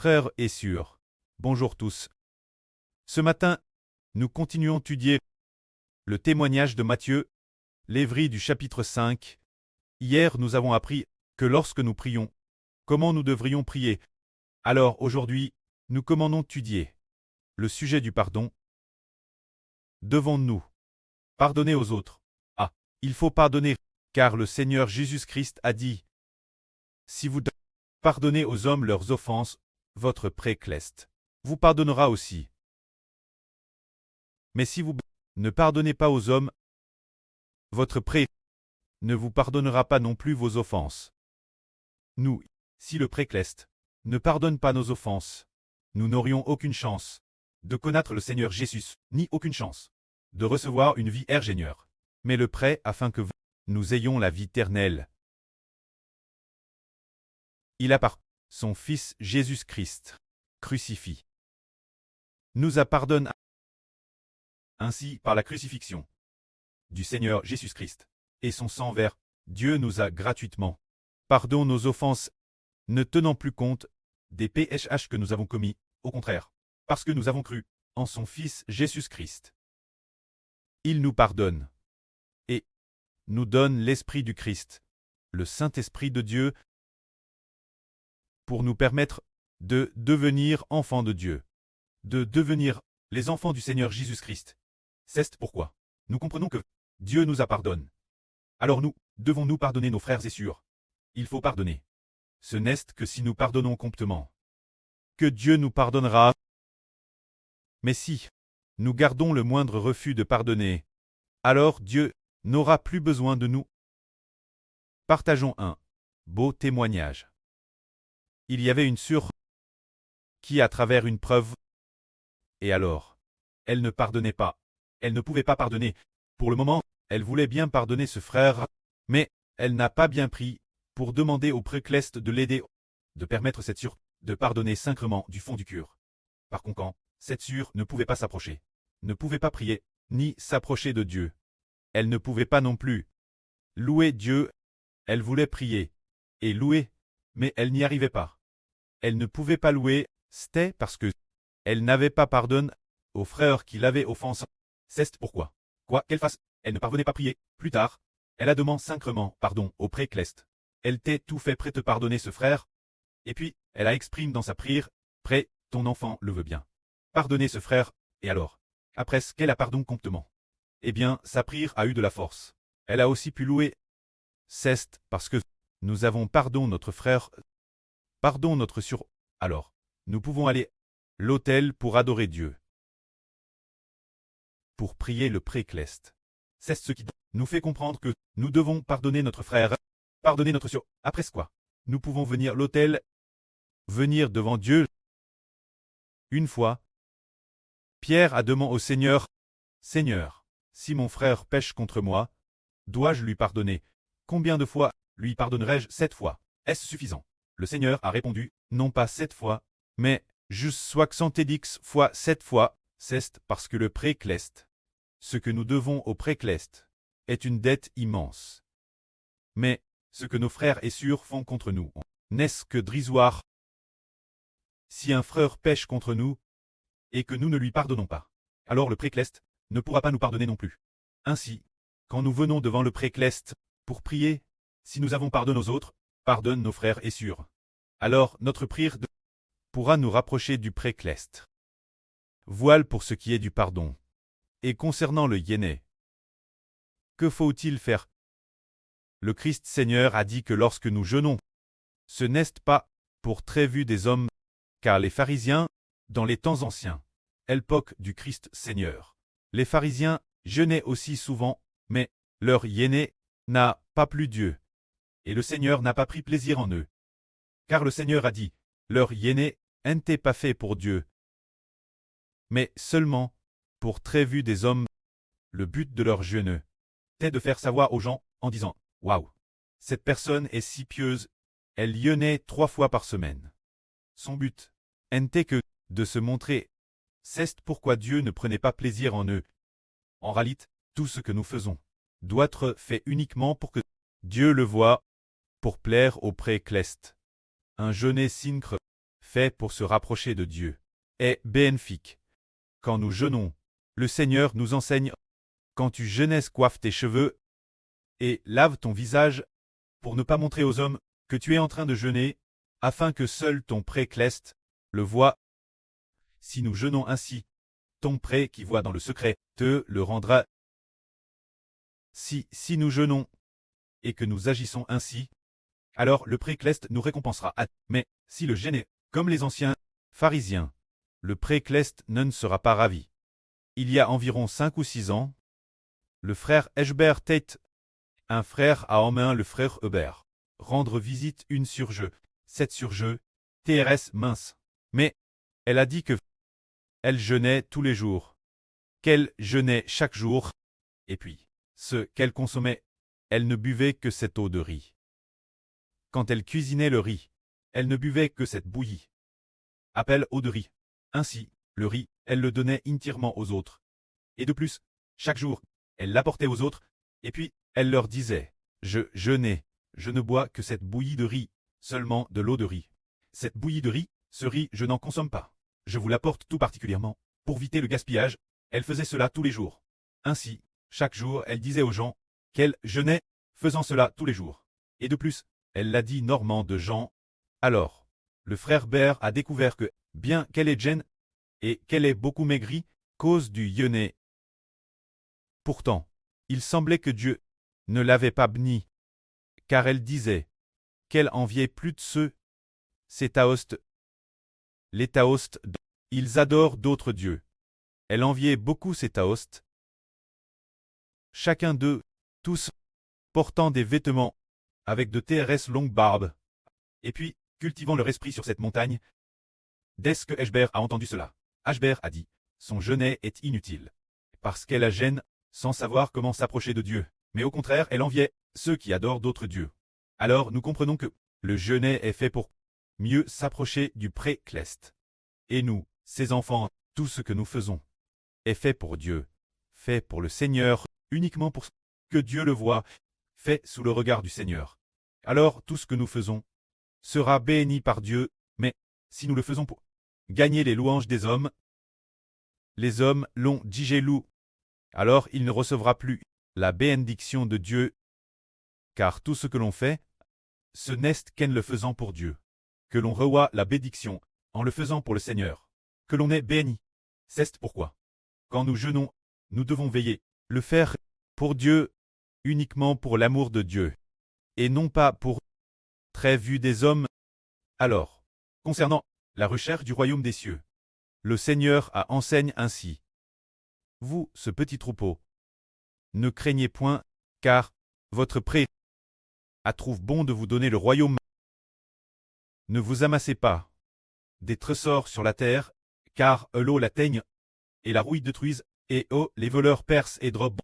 Frères et sœurs, bonjour tous. Ce matin, nous continuons d'étudier le témoignage de Matthieu, l'évêque du chapitre 5. Hier, nous avons appris que lorsque nous prions, comment nous devrions prier. Alors aujourd'hui, nous commençons d'étudier le sujet du pardon. Devons-nous pardonner aux autres? Ah, il faut pardonner, car le Seigneur Jésus-Christ a dit « Si vous pardonnez aux hommes leurs offenses, votre Prêcleste vous pardonnera aussi. Mais si vous ne pardonnez pas aux hommes, votre Prêt ne vous pardonnera pas non plus vos offenses. » Nous, si le Prêcleste ne pardonne pas nos offenses, nous n'aurions aucune chance de connaître le Seigneur Jésus, ni aucune chance de recevoir une vie ingénieure. Mais le prêt afin que nous ayons la vie éternelle. Il a par son Fils Jésus-Christ, crucifié, nous a pardonné ainsi par la crucifixion du Seigneur Jésus-Christ et son sang vers Dieu nous a gratuitement pardonné nos offenses, ne tenant plus compte des péchés que nous avons commis, au contraire, parce que nous avons cru en son Fils Jésus-Christ. Il nous pardonne et nous donne l'Esprit du Christ, le Saint-Esprit de Dieu, pour nous permettre de devenir enfants de Dieu, de devenir les enfants du Seigneur Jésus-Christ. C'est pourquoi nous comprenons que Dieu nous a pardonné. Alors nous devons nous pardonner nos frères et sœurs. Il faut pardonner. Ce n'est que si nous pardonnons promptement que Dieu nous pardonnera. Mais si nous gardons le moindre refus de pardonner, alors Dieu n'aura plus besoin de nous. Partageons un beau témoignage. Il y avait une sœur qui, à travers une preuve, et alors, elle ne pardonnait pas. Elle ne pouvait pas pardonner. Pour le moment, elle voulait bien pardonner ce frère, mais elle n'a pas bien pris pour demander au Prêcleste de l'aider, de permettre cette sœur de pardonner sincèrement du fond du cœur. Par conséquent, cette sœur ne pouvait pas s'approcher, ne pouvait pas prier, ni s'approcher de Dieu. Elle ne pouvait pas non plus louer Dieu. Elle voulait prier et louer, mais elle n'y arrivait pas. Elle ne pouvait pas louer, c'était parce que elle n'avait pas pardonné aux frères qui l'avaient offensé. C'est pourquoi, quoi qu'elle fasse, elle ne parvenait pas à prier. Plus tard, elle a demandé sincèrement pardon au Prêcleste. Elle t'est tout fait prêt de pardonner ce frère. Et puis, elle a exprimé dans sa prière, prêt, ton enfant le veut bien. Pardonner ce frère, et alors, après ce qu'elle a pardonné promptement, eh bien, sa prière a eu de la force. Elle a aussi pu louer. C'est parce que nous avons pardonné notre frère, pardon notre sœur. Alors, nous pouvons aller à l'autel pour adorer Dieu, pour prier le Prêcleste. C'est ce qui nous fait comprendre que nous devons pardonner notre frère, pardonner notre sœur. Après quoi, nous pouvons venir à l'autel, venir devant Dieu. Une fois, Pierre a demandé au Seigneur, « Seigneur, si mon frère pêche contre moi, dois-je lui pardonner? Combien de fois lui pardonnerai-je? 7 fois. Est-ce suffisant? » Le Seigneur a répondu, « Non pas 7 fois, mais juste 70 fois 7 fois. » C'est parce que le Prêcleste, ce que nous devons au Prêcleste, est une dette immense. Mais ce que nos frères et sœurs font contre nous, n'est-ce que dérisoire? Si un frère pêche contre nous, et que nous ne lui pardonnons pas, alors le Prêcleste ne pourra pas nous pardonner non plus. Ainsi, quand nous venons devant le Prêcleste pour prier, si nous avons pardonné aux autres, pardonne nos frères et sœurs. Alors notre prière pourra nous rapprocher du Prêcleste. Voilà pour ce qui est du pardon. Et concernant le yéné, que faut-il faire? Le Christ Seigneur a dit que lorsque nous jeûnons, ce n'est pas pour très vue des hommes, car les pharisiens, dans les temps anciens, l'époque du Christ Seigneur, les pharisiens jeûnaient aussi souvent, mais leur yéné n'a pas plu Dieu, et le Seigneur n'a pas pris plaisir en eux. Car le Seigneur a dit, leur yéné n'était pas fait pour Dieu, mais seulement pour très vue des hommes. Le but de leur jeûne est de faire savoir aux gens en disant « Waouh, cette personne est si pieuse, elle jeûnait 3 fois par semaine. » Son but n'était que de se montrer. C'est pourquoi Dieu ne prenait pas plaisir en eux. En réalité, tout ce que nous faisons doit être fait uniquement pour que Dieu le voie, pour plaire au Prêcleste. Un jeûne sincre fait pour se rapprocher de Dieu, est bénéfique. Quand nous jeûnons, le Seigneur nous enseigne, quand tu jeûnes, coiffe tes cheveux et lave ton visage, pour ne pas montrer aux hommes que tu es en train de jeûner, afin que seul ton pré céleste le voie. Si nous jeûnons ainsi, ton pré qui voit dans le secret te le rendra. Si nous jeûnons et que nous agissons ainsi, alors le pré céleste nous récompensera. Mais si le jeûne est comme les anciens pharisiens, le pré céleste ne sera pas ravi. Il y a environ 5 ou 6 ans, le frère Eshbert Tate, un frère a emmené le frère Hubert rendre visite une surjeu, cette surjeu, TRS mince. Mais elle a dit que elle jeûnait tous les jours, qu'elle jeûnait chaque jour, et puis, ce qu'elle consommait, elle ne buvait que cette eau de riz. Quand elle cuisinait le riz, elle ne buvait que cette bouillie. Appelle eau de riz. Ainsi, le riz, elle le donnait entièrement aux autres. Et de plus, chaque jour, elle l'apportait aux autres, et puis, elle leur disait, je jeûnais, je ne bois que cette bouillie de riz, seulement de l'eau de riz. Cette bouillie de riz, ce riz, je n'en consomme pas. Je vous l'apporte tout particulièrement, pour éviter le gaspillage. Elle faisait cela tous les jours. Ainsi, chaque jour, elle disait aux gens qu'elle jeûnait, faisant cela tous les jours. Et de plus, elle l'a dit Normand de Jean. Alors, le frère Bert a découvert que, bien qu'elle est jeune, et qu'elle est beaucoup maigrie, cause du jeûne. Pourtant, il semblait que Dieu ne l'avait pas bénie, car elle disait qu'elle enviait plus de ceux, ces taoïstes. Les taoïstes, ils adorent d'autres dieux. Elle enviait beaucoup ces taoïstes. Chacun d'eux, tous, portant des vêtements, avec de TRS longues barbes, et puis, cultivant leur esprit sur cette montagne. Dès que Eshbert a entendu cela, Eshbert a dit, son jeûne est inutile, parce qu'elle a gêne, sans savoir comment s'approcher de Dieu, mais au contraire, elle enviait ceux qui adorent d'autres dieux. Alors nous comprenons que le jeûne est fait pour mieux s'approcher du pré céleste. Et nous, ses enfants, tout ce que nous faisons est fait pour Dieu, fait pour le Seigneur, uniquement pour que Dieu le voie, fait sous le regard du Seigneur. Alors tout ce que nous faisons sera béni par Dieu, mais si nous le faisons pour gagner les louanges des hommes, les hommes l'ont digélou, alors il ne recevra plus la bénédiction de Dieu, car tout ce que l'on fait, ce n'est qu'en le faisant pour Dieu, que l'on reçoit la bénédiction, en le faisant pour le Seigneur, que l'on est béni. C'est pourquoi, quand nous jeûnons, nous devons veiller, le faire pour Dieu, uniquement pour l'amour de Dieu, et non pas pour très vue des hommes. Alors, concernant la recherche du royaume des cieux, le Seigneur a enseigne ainsi. Vous, ce petit troupeau, ne craignez point, car votre pré trouve bon de vous donner le royaume. Ne vous amassez pas des trésors sur la terre, car l'eau l'atteigne, et la rouille détruise, et les voleurs percent et drobent.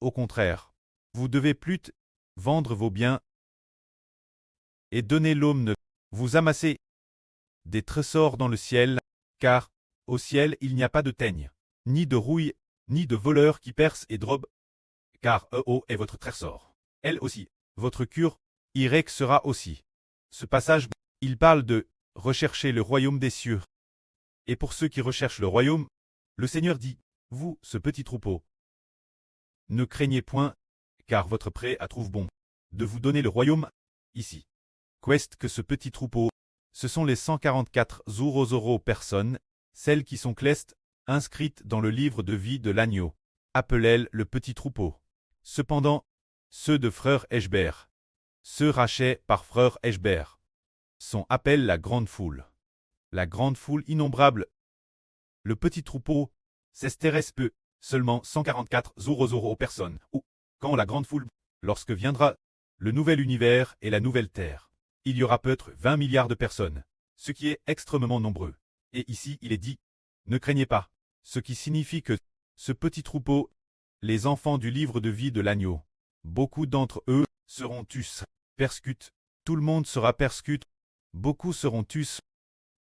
Au contraire, vous devez plutôt vendre vos biens et donner l'aumône. Vous amassez des trésors dans le ciel, car au ciel il n'y a pas de teigne, ni de rouille, ni de voleurs qui percent et drobent, car est votre trésor. Elle aussi, votre cure, Irek sera aussi. Ce passage, il parle de rechercher le royaume des cieux. Et pour ceux qui recherchent le royaume, le Seigneur dit, vous, ce petit troupeau, ne craignez point, car votre pré trouve bon de vous donner le royaume, ici. Qu'est-ce que ce petit troupeau? Ce sont les 144 euros personnes, celles qui sont clestes, inscrites dans le livre de vie de l'agneau. Appelez le petit troupeau. Cependant, ceux de frère Eshbert, ceux rachetés par frère Eshbert, sont appelés la grande foule. La grande foule innombrable. Le petit troupeau, c'est peu, seulement 144 euros personnes, ou, quand la grande foule, lorsque viendra le nouvel univers et la nouvelle terre, il y aura peut-être 20 milliards de personnes, ce qui est extrêmement nombreux. Et ici il est dit, ne craignez pas, ce qui signifie que ce petit troupeau, les enfants du livre de vie de l'agneau, beaucoup d'entre eux seront tous persécutés, tout le monde sera persécuté, beaucoup seront tous.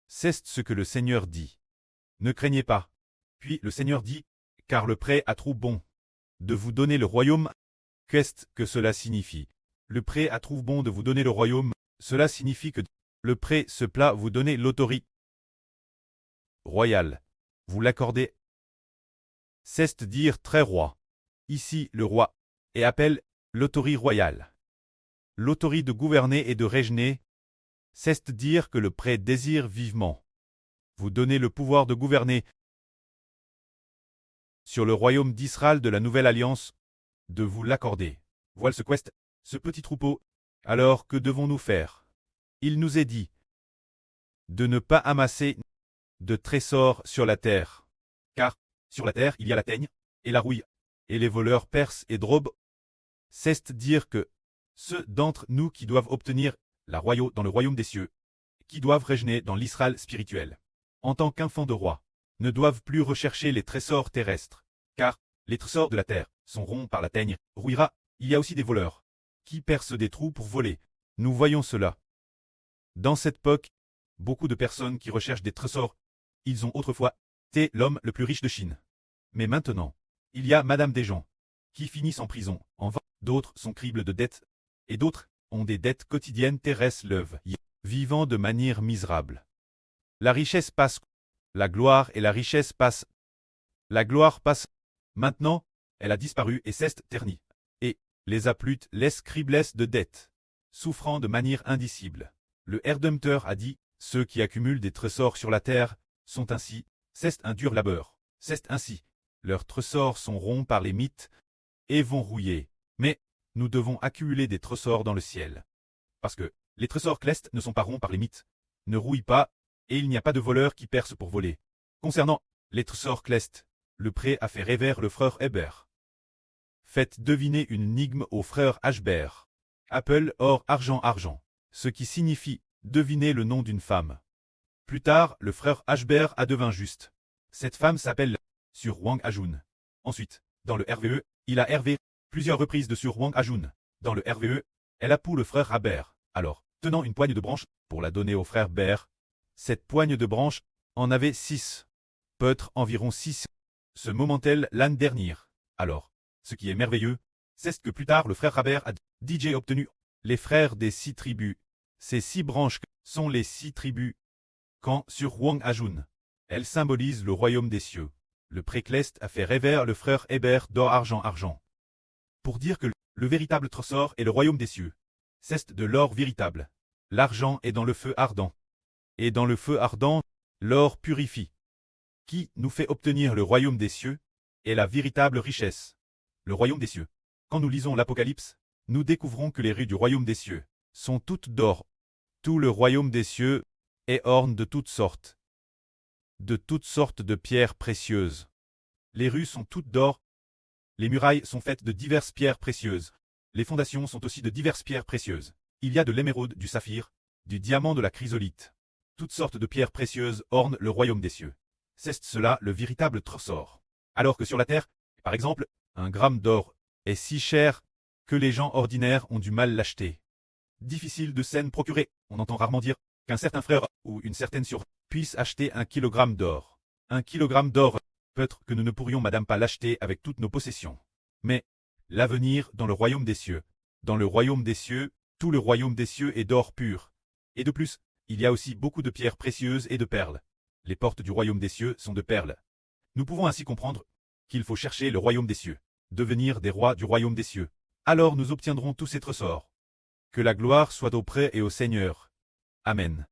C'est ce que le Seigneur dit. Ne craignez pas. Puis le Seigneur dit, car le pré trouve bon de vous donner le royaume. Qu'est-ce que cela signifie? Le pré trouve bon de vous donner le royaume. Cela signifie que le pré se plaît vous donner l'autorité royal. Vous l'accordez. C'est-à-dire très roi. Ici, le roi, et appelle l'autorité royale. L'autorité de gouverner et de régner, c'est-à-dire que le prêtre désire vivement. Vous donnez le pouvoir de gouverner sur le royaume d'Israël de la nouvelle alliance, de vous l'accorder. Voilà ce petit troupeau. Alors que devons-nous faire? Il nous est dit de ne pas amasser de trésors sur la terre, car sur la terre il y a la teigne et la rouille, et les voleurs percent et drobent. C'est-à-dire que ceux d'entre nous qui doivent obtenir la royauté dans le royaume des cieux, qui doivent régner dans l'Israël spirituel, en tant qu'enfants de roi, ne doivent plus rechercher les trésors terrestres, car les trésors de la terre sont ronds par la teigne, rouillera. Il y a aussi des voleurs qui percent des trous pour voler. Nous voyons cela. Dans cette époque, beaucoup de personnes qui recherchent des trésors, ils ont autrefois été l'homme le plus riche de Chine. Mais maintenant, il y a Madame des gens qui finissent en prison, en vain. D'autres sont cribles de dettes, et d'autres ont des dettes quotidiennes terrestres vivant de manière misérable. La richesse passe, la gloire et la richesse passent. La gloire passe. Maintenant, elle a disparu et s'est ternie. Et les aplutes laissent criblesse de dettes, souffrant de manière indicible. Le Rédempteur a dit, ceux qui accumulent des trésors sur la terre sont ainsi, c'est un dur labeur, c'est ainsi. Leurs trésors sont ronds par les mythes et vont rouiller. Mais nous devons accumuler des trésors dans le ciel. Parce que les trésors clestes ne sont pas ronds par les mythes, ne rouillent pas, et il n'y a pas de voleurs qui percent pour voler. Concernant les trésors clestes, le prêtre a fait rêver le frère Hébert. Faites deviner une énigme au frère Hébert. Appel or argent argent, ce qui signifie deviner le nom d'une femme. Plus tard, le frère Hébert a devint juste. Cette femme s'appelle Sur Wang Ajun. Ensuite, dans le RVE, il a hervé plusieurs reprises de Sur Wang Ajun. Dans le RVE, elle a pour le frère Hébert. Alors, tenant une poigne de branches pour la donner au frère Hébert, cette poigne de branches en avait 6. Peut-être environ 6. Ce moment-elle l'année dernière. Alors, ce qui est merveilleux, c'est que plus tard le frère Hébert a DJ obtenu les frères des 6 tribus. Ces 6 branches sont les 6 tribus. Quand sur Wang Ajun, elles symbolisent le royaume des cieux. Le précleste a fait rêver le frère Hébert d'or argent argent. Pour dire que le véritable trésor est le royaume des cieux. C'est de l'or véritable. L'argent est dans le feu ardent. Et dans le feu ardent, l'or purifie. Qui nous fait obtenir le royaume des cieux est la véritable richesse. Le royaume des cieux. Quand nous lisons l'Apocalypse, nous découvrons que les rues du royaume des cieux sont toutes d'or. Tout le royaume des cieux est orne de toutes sortes de pierres précieuses. Les rues sont toutes d'or. Les murailles sont faites de diverses pierres précieuses. Les fondations sont aussi de diverses pierres précieuses. Il y a de l'émeraude, du saphir, du diamant, de la chrysolite. Toutes sortes de pierres précieuses ornent le royaume des cieux. C'est cela le véritable trésor. Alors que sur la terre, par exemple, un gramme d'or est si cher que les gens ordinaires ont du mal l'acheter. Difficile de s'en procurer. On entend rarement dire qu'un certain frère ou une certaine sœur puisse acheter 1 kilogramme d'or. 1 kilogramme d'or, peut-être que nous ne pourrions madame pas l'acheter avec toutes nos possessions. Mais l'avenir dans le royaume des cieux. Dans le royaume des cieux, tout le royaume des cieux est d'or pur. Et de plus, il y a aussi beaucoup de pierres précieuses et de perles. Les portes du royaume des cieux sont de perles. Nous pouvons ainsi comprendre qu'il faut chercher le royaume des cieux, devenir des rois du royaume des cieux. Alors nous obtiendrons tous ces trésors. Que la gloire soit au prêtre et au Seigneur. Amen.